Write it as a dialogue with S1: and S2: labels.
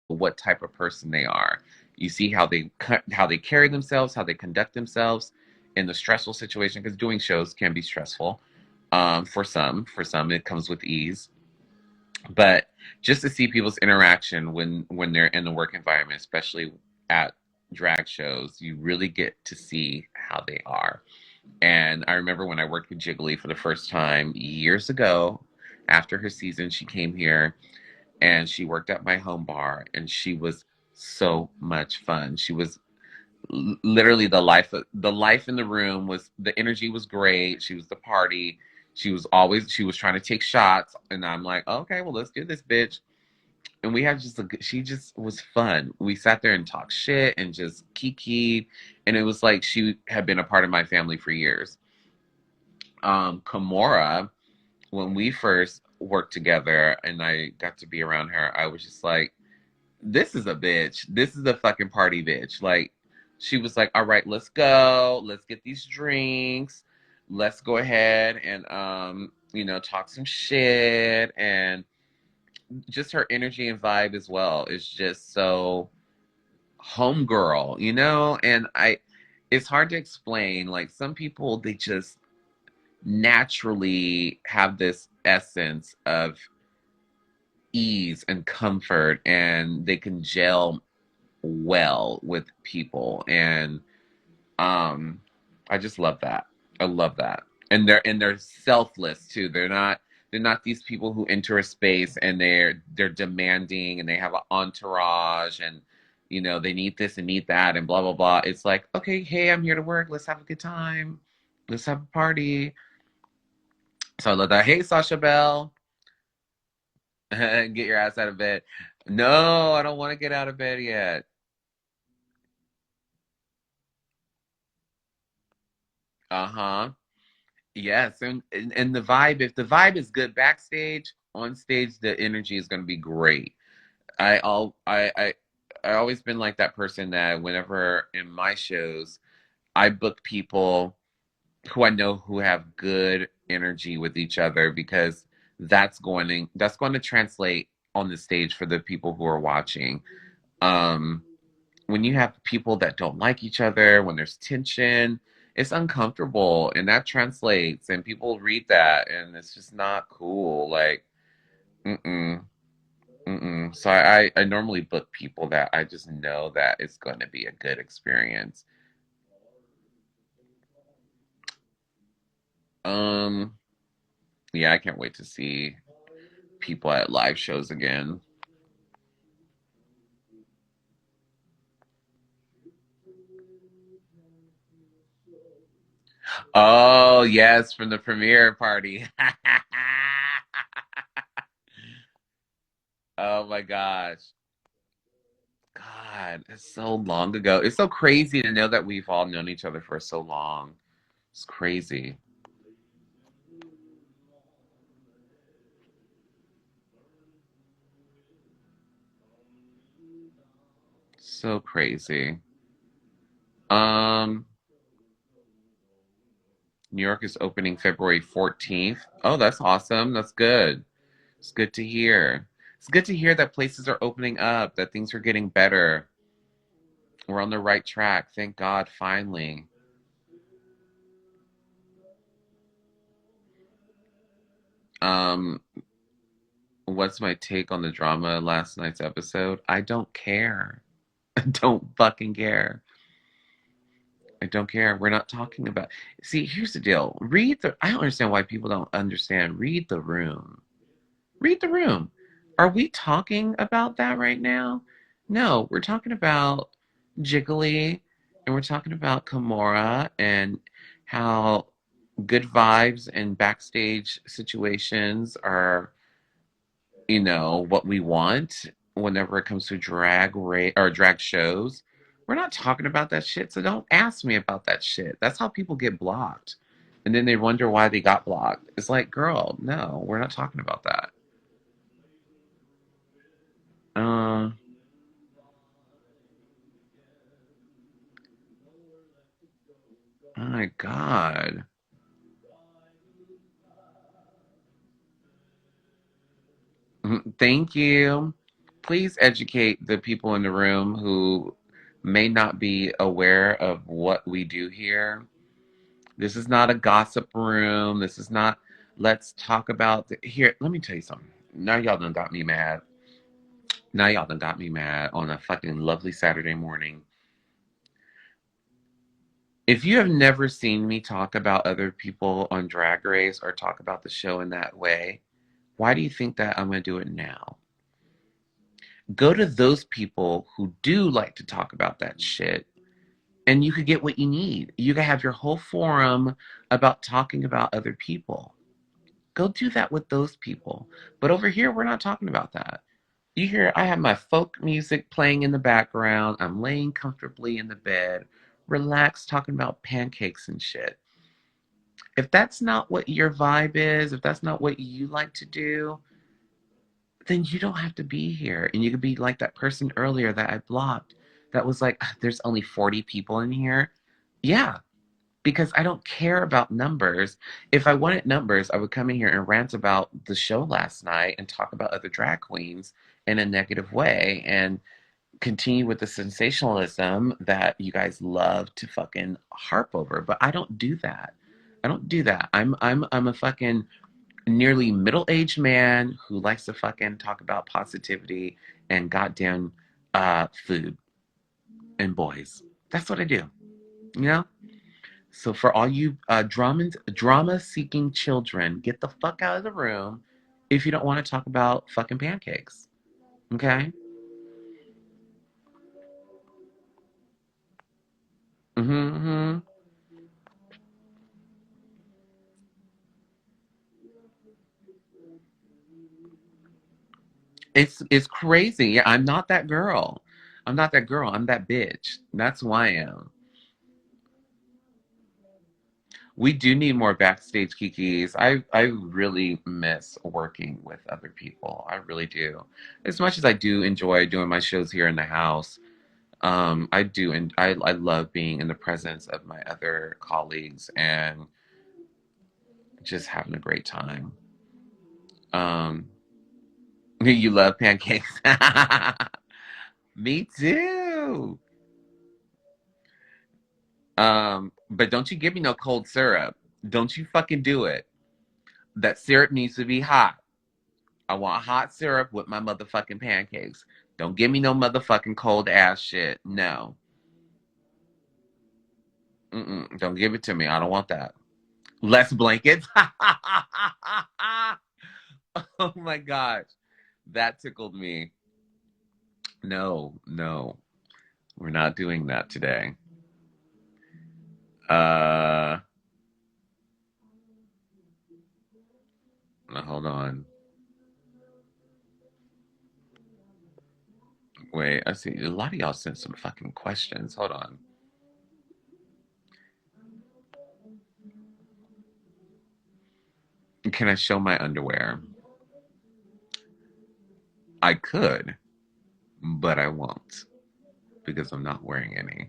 S1: what type of person they are. You see how they carry themselves, how they conduct themselves in the stressful situation, because doing shows can be stressful. For some it comes with ease. But just to see people's interaction when they're in the work environment, especially at drag shows, you really get to see how they are. And I remember when I worked with Jiggly for the first time years ago, after her season, she came here and she worked at my home bar, and she was so much fun. She was literally the life in the room. Was the energy was great. She was the party. She was trying to take shots, and I'm like, okay, well, let's do this, bitch. And we had just she just was fun. We sat there and talked shit and just kikied, and it was like she had been a part of my family for years. Kimora, when we first worked together and I got to be around her, I was just like, this is a bitch. This is a fucking party bitch. Like, she was like, all right, let's go. Let's get these drinks. Let's go ahead and, talk some shit. And just her energy and vibe as well is just so homegirl, And it's hard to explain. Like, some people, they just naturally have this essence of ease and comfort, and they can gel well with people. And um I just love that. I love that. And they're selfless too. They're not these people who enter a space and they're demanding, and they have an entourage, and they need this and need that and blah blah blah. It's like, okay, hey, I'm here to work, let's have a good time, let's have a party. So I love that. Hey, Sasha Bell. Get your ass out of bed. No, I don't want to get out of bed yet. Uh-huh. Yes, and the vibe, if the vibe is good backstage, on stage the energy is going to be great. I always been like that person that whenever in my shows, I book people who I know who have good energy with each other, because that's going to translate on the stage for the people who are watching. Um when you have people that don't like each other, when there's tension, it's uncomfortable, and that translates, and people read that, and it's just not cool. Like, mm-mm, mm-mm. So I normally book people that I just know that it's going to be a good experience. Um, yeah, I can't wait to see people at live shows again. Oh, yes, from the premiere party. Oh my gosh. God, it's so long ago. It's so crazy to know that we've all known each other for so long. It's crazy. So crazy. Um, New York is opening February 14th. Oh, that's awesome. That's good. It's good to hear. It's good to hear that places are opening up, that things are getting better. We're on the right track. Thank God, finally. Um, what's my take on the drama last night's episode? I don't care. I don't fucking care. I don't care. We're not talking about. See, here's the deal. I don't understand why people don't understand. Read the room. Read the room. Are we talking about that right now? No, we're talking about Jiggly, and we're talking about Kimora, and how good vibes and backstage situations are, what we want whenever it comes to drag shows. We're not talking about that shit, so don't ask me about that shit. That's how people get blocked. And then they wonder why they got blocked. It's like, girl, no, we're not talking about that. Uh, oh my God. Thank you. please educate the people in the room who may not be aware of what we do here. This is not a gossip room. This is not, let's talk about here. Let me tell you something. Now y'all done got me mad. Now y'all done got me mad on a fucking lovely Saturday morning. If you have never seen me talk about other people on Drag Race or talk about the show in that way, why do you think that I'm going to do it now? Go to those people who do like to talk about that shit, and you could get what you need. You could have your whole forum about talking about other people. Go do that with those people. But over here, we're not talking about that. You hear, I have my folk music playing in the background. I'm laying comfortably in the bed, relaxed, talking about pancakes and shit. If that's not what your vibe is, if that's not what you like to do, then you don't have to be here. And you could be like that person earlier that I blocked that was like, there's only 40 people in here. Yeah, because I don't care about numbers. If I wanted numbers, I would come in here and rant about the show last night and talk about other drag queens in a negative way and continue with the sensationalism that you guys love to fucking harp over. But I don't do that. I don't do that. I'm a fucking nearly middle-aged man who likes to fucking talk about positivity and goddamn food and boys. That's what I do. You know? So for all you drama-seeking children, get the fuck out of the room if you don't want to talk about fucking pancakes. Okay? Mm-hmm. It's crazy. Yeah, I'm not that girl. I'm not that girl. I'm that bitch. That's who I am. We do need more backstage kikis. I really miss working with other people. I really do. As much as I do enjoy doing my shows here in the house, I do, and I love being in the presence of my other colleagues and just having a great time. Um, you love pancakes. Me too. But don't you give me no cold syrup. Don't you fucking do it. That syrup needs to be hot. I want hot syrup with my motherfucking pancakes. Don't give me no motherfucking cold ass shit. No. Mm-mm. Don't give it to me. I don't want that. Less blankets. Oh my gosh. That tickled me. No, no. We're not doing that today. Uh, hold on. Wait, I see a lot of y'all sent some fucking questions. Hold on. Can I show my underwear? I could, but I won't because I'm not wearing any.